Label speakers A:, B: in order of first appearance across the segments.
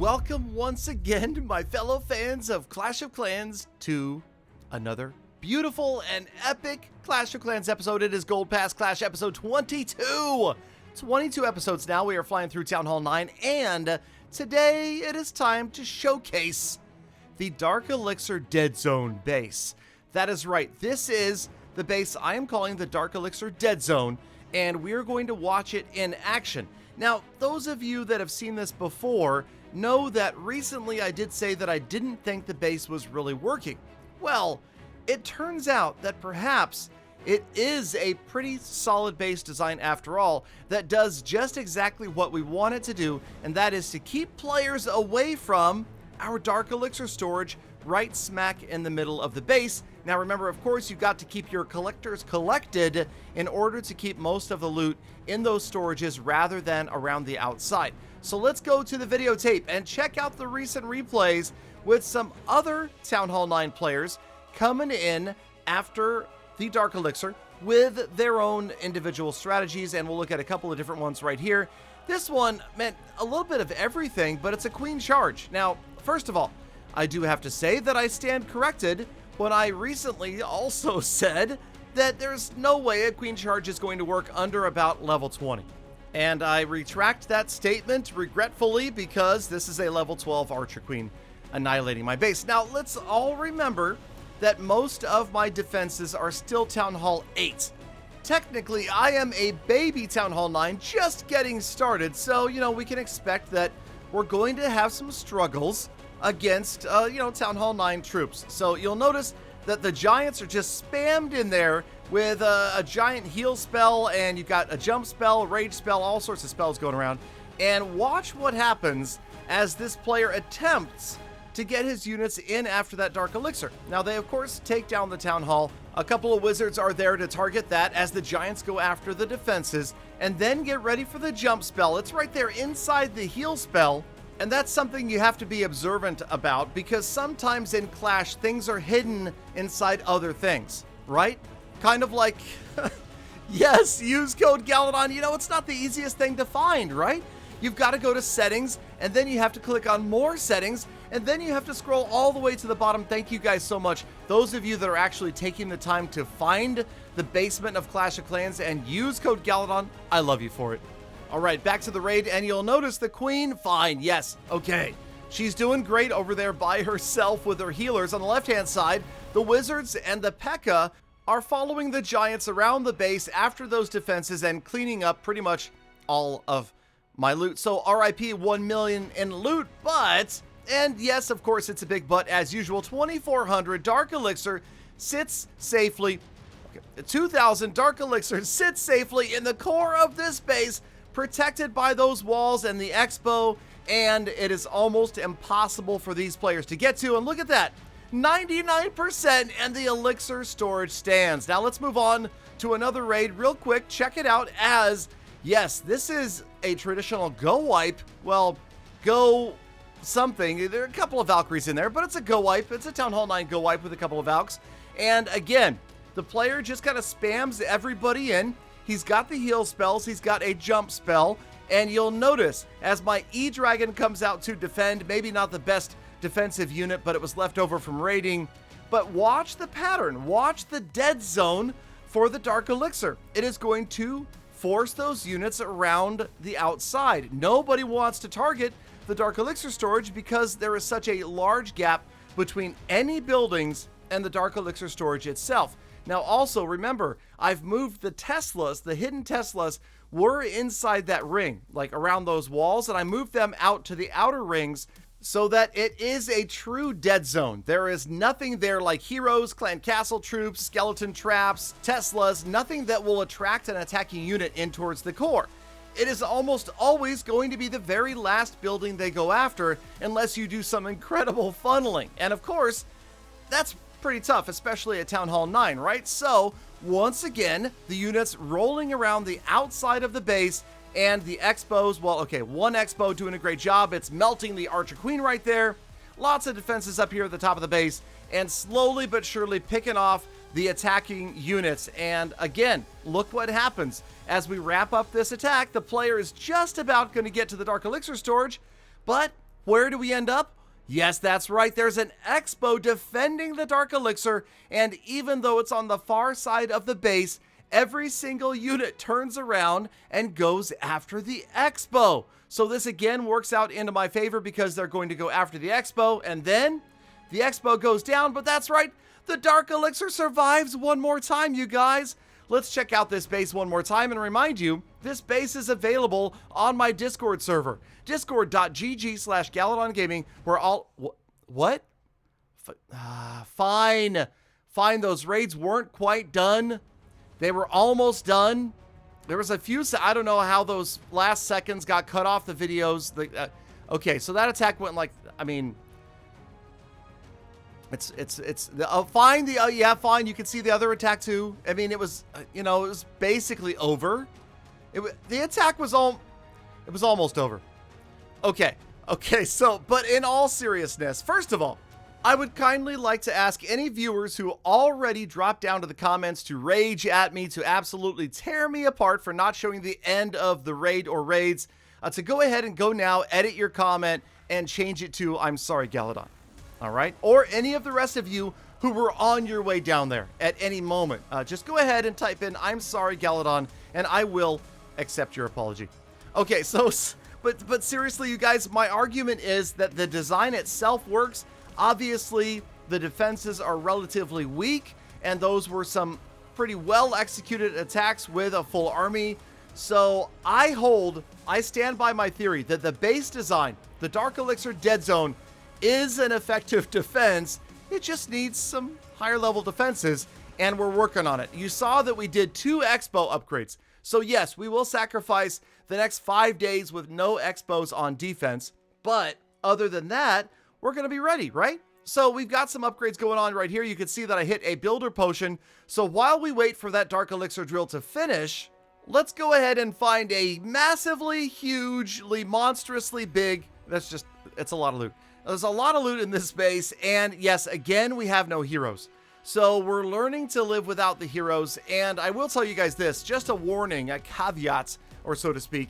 A: welcome once again, my fellow fans of Clash of Clans, to another beautiful and epic Clash of Clans episode. It is Gold Pass Clash episode 22. 22 episodes now. We are flying through Town Hall 9, and today it is time to showcase the Dark Elixir Dead Zone base. That is right. This is the base I am calling the Dark Elixir Dead Zone, and we are going to watch it in action. Now, those of you that have seen this before know that recently I did say that I didn't think the base was really working. Well, it turns out that perhaps it is a pretty solid base design after all that does just exactly what we want it to do, and that is to keep players away from our Dark Elixir storage right smack in the middle of the base. Now remember, of course, you've got to keep your collectors collected in order to keep most of the loot in those storages rather than around the outside. So let's go to the videotape and check out the recent replays with some other Town Hall 9 players coming in after the Dark Elixir with their own individual strategies, and we'll look at a couple of different ones right here. This one meant a little bit of everything, but it's a queen charge. Now, first of all, I do have to say that I stand corrected when I recently also said that there's no way a queen charge is going to work under about level 20. And I retract that statement regretfully because this is a level 12 Archer Queen annihilating my base. Now, let's all remember that most of my defenses are still Town Hall 8. Technically, I am a baby Town Hall 9 just getting started, so, we can expect that we're going to have some struggles against, Town Hall 9 troops. So you'll notice that the giants are just spammed in there with a giant heal spell, and you've got a jump spell, rage spell, all sorts of spells going around. And watch what happens as this player attempts to get his units in after that Dark Elixir. Now they, of course, take down the Town Hall. A couple of wizards are there to target that as the giants go after the defenses, and then get ready for the jump spell. It's right there inside the heal spell. And that's something you have to be observant about, because sometimes in Clash, things are hidden inside other things, right? Kind of like, yes, use code Galadon. It's not the easiest thing to find, right? You've got to go to settings, and then you have to click on more settings, and then you have to scroll all the way to the bottom. Thank you guys so much. Those of you that are actually taking the time to find the basement of Clash of Clans and use code Galadon, I love you for it. All right, back to the raid, and you'll notice the queen, fine, yes, okay. She's doing great over there by herself with her healers. On the left-hand side, the wizards and the P.E.K.K.A. are following the giants around the base after those defenses and cleaning up pretty much all of my loot. So RIP 1 million in loot, but, and yes, of course, it's a big but as usual, 2,400 Dark Elixir sits safely, 2,000 Dark Elixir sits safely in the core of this base, protected by those walls and the expo, and it is almost impossible for these players to get to. And look at that, 99%, and the elixir storage stands. Now let's move on to another raid real quick. Check it out, as yes, this is a traditional go wipe. Well, go something. There are a couple of Valkyries in there, but it's a go wipe. It's a Town Hall 9 go wipe with a couple of Valks. And again, the player just kind of spams everybody in. He's got the heal spells, he's got a jump spell, and you'll notice as my E-Dragon comes out to defend, maybe not the best defensive unit, but it was left over from raiding. But watch the pattern, watch the dead zone for the Dark Elixir. It is going to force those units around the outside. Nobody wants to target the Dark Elixir storage because there is such a large gap between any buildings and the Dark Elixir storage itself. Now also remember, I've moved the Teslas, the hidden Teslas were inside that ring, like around those walls, and I moved them out to the outer rings so that it is a true dead zone. There is nothing there like heroes, clan castle troops, skeleton traps, Teslas, nothing that will attract an attacking unit in towards the core. It is almost always going to be the very last building they go after unless you do some incredible funneling. And of course, that's pretty tough, especially at Town Hall 9, right? So once again, the units rolling around the outside of the base, and the expos, well, okay, one expo doing a great job. It's melting the Archer Queen right there. Lots of defenses up here at the top of the base, and slowly but surely picking off the attacking units. And again, look what happens. As we wrap up this attack, the player is just about going to get to the Dark Elixir storage, but where do we end up? Yes, that's right. There's an Expo defending the Dark Elixir, and even though it's on the far side of the base, every single unit turns around and goes after the Expo. So this again works out into my favor because they're going to go after the Expo, and then the Expo goes down, but that's right. The Dark Elixir survives one more time, you guys. Let's check out this base one more time and remind you, this base is available on my Discord server, discord.gg/Galadon Gaming, where all... What? Fine. Fine, those raids weren't quite done. They were almost done. There was a few... I don't know how those last seconds got cut off the videos. Okay, so that attack went like... I mean... fine. Yeah, fine. You can see the other attack too. I mean, it was, it was basically over. The attack was it was almost over. Okay. So, but in all seriousness, first of all, I would kindly like to ask any viewers who already dropped down to the comments to rage at me, to absolutely tear me apart for not showing the end of the raid or raids, to go ahead and go now, edit your comment, and change it to, "I'm sorry, Galadon." All right, or any of the rest of you who were on your way down there at any moment, just go ahead and type in "I'm sorry, Galadon," and I will accept your apology. Okay, so, but seriously, you guys, my argument is that the design itself works. Obviously, the defenses are relatively weak, and those were some pretty well executed attacks with a full army. So I stand by my theory that the base design, the Dark Elixir Dead Zone, is an effective defense. It just needs some higher level defenses, and we're working on it. You saw that we did 2 Expo upgrades. So yes, we will sacrifice the next 5 days with no Expos on defense, but other than that, we're going to be ready, right? So we've got some upgrades going on right here. You can see that I hit a builder potion. So while we wait for that Dark Elixir drill to finish, let's go ahead and find a massively, hugely, monstrously big, it's a lot of loot. There's a lot of loot in this base, and yes, again, we have no heroes. So we're learning to live without the heroes, and I will tell you guys this, just a warning, a caveat, or so to speak.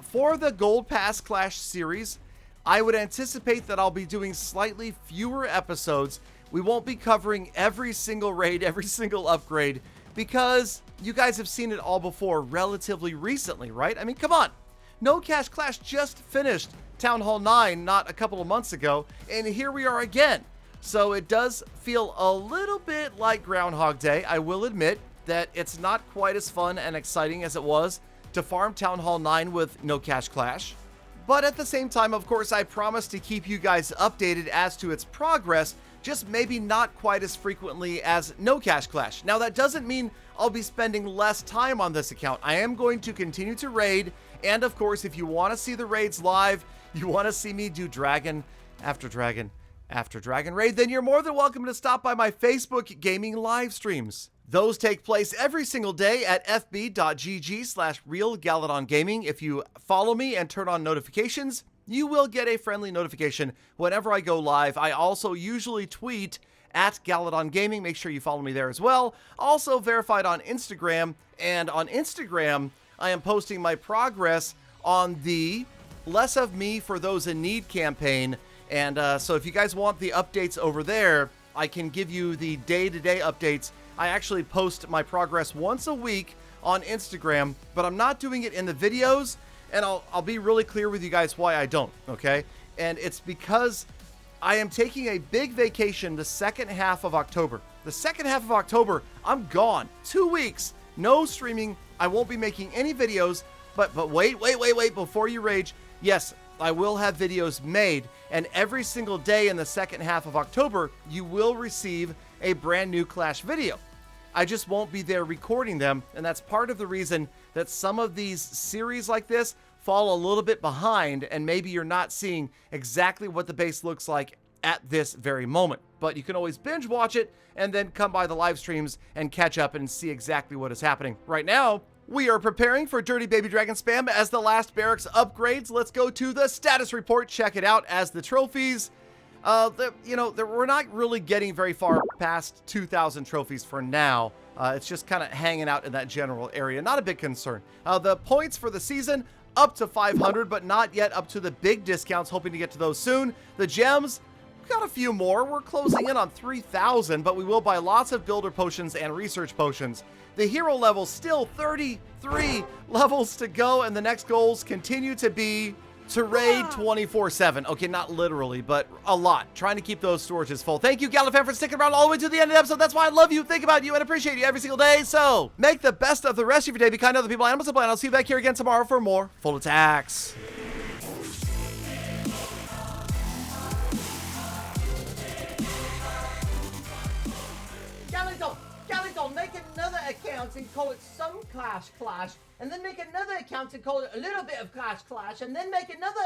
A: For the Gold Pass Clash series, I would anticipate that I'll be doing slightly fewer episodes. We won't be covering every single raid, every single upgrade, because you guys have seen it all before relatively recently, right? I mean, come on. No Cash Clash just finished Town Hall 9 not a couple of months ago, and here we are again. So it does feel a little bit like Groundhog Day. I will admit that it's not quite as fun and exciting as it was to farm Town Hall 9 with no Cash Clash. But at the same time, of course, I promise to keep you guys updated as to its progress, just maybe not quite as frequently as no Cash Clash. Now, that doesn't mean I'll be spending less time on this account. I am going to continue to raid, and of course, if you want to see the raids live, you want to see me do dragon after dragon after dragon raid, then you're more than welcome to stop by my Facebook gaming live streams. Those take place every single day at fb.gg/realgaladongaming. If you follow me and turn on notifications, you will get a friendly notification whenever I go live. I also usually tweet at Galadon Gaming. Make sure you follow me there as well. Also verified on Instagram, and on Instagram, I am posting my progress on the Less of Me for Those in Need campaign. And so if you guys want the updates over there, I can give you the day-to-day updates. I actually post my progress once a week on Instagram, but I'm not doing it in the videos, and I'll be really clear with you guys why I don't, okay? And it's because I am taking a big vacation the second half of October. The second half of October, I'm gone. 2 weeks, no streaming. I won't be making any videos, but wait, before you rage. Yes, I will have videos made, and every single day in the second half of October, you will receive a brand new Clash video. I just won't be there recording them, and that's part of the reason that some of these series like this fall a little bit behind, and maybe you're not seeing exactly what the base looks like at this very moment. But you can always binge watch it and then come by the live streams and catch up and see exactly what is happening. Right now, we are preparing for Dirty Baby Dragon spam as the last barracks upgrades. Let's go to the status report, check it out as the trophies. We're not really getting very far past 2,000 trophies for now. It's just kind of hanging out in that general area. Not a big concern. The points for the season, up to 500, but not yet up to the big discounts, hoping to get to those soon. The gems, we've got a few more. We're closing in on 3,000, but we will buy lots of builder potions and research potions. The hero level still 33 levels to go, and the next goals continue to be to raid 24/7. Okay, not literally, but a lot. Trying to keep those storages full. Thank you, Galadon, for sticking around all the way to the end of the episode. That's why I love you, think about you, and appreciate you every single day. So, make the best of the rest of your day. Be kind to other people, animals, and planet. I'll see you back here again tomorrow for more Full Attacks. Galadon, make another account and call it some Clash, and then make another account and call it a little bit of Clash, and then make another